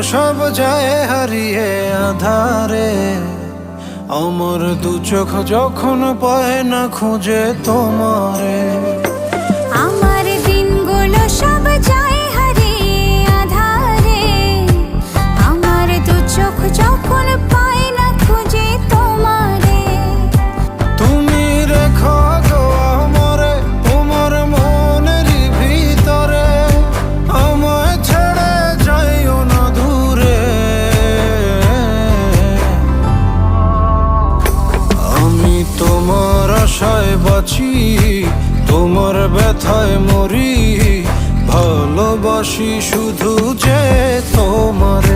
সব যায় হারিয়ে আধারে। আমার দু চোখ যখন পায় না খুঁজে তোমারে। আমার দিনগুলো সব যায় হারিয়ে আঁধারে। আমার দু চোখ যখন পায় না খুঁজে তোমারে। তুমি রেখো গো আমারে তোমার মনেরই ভিতরে, আমায় ছেড়ে যাইও না দূরে। আমি তোমার আশায় বাঁচি, তোমার ব্যথায় মরি, ভালোবাসি শুধু যে তোমার।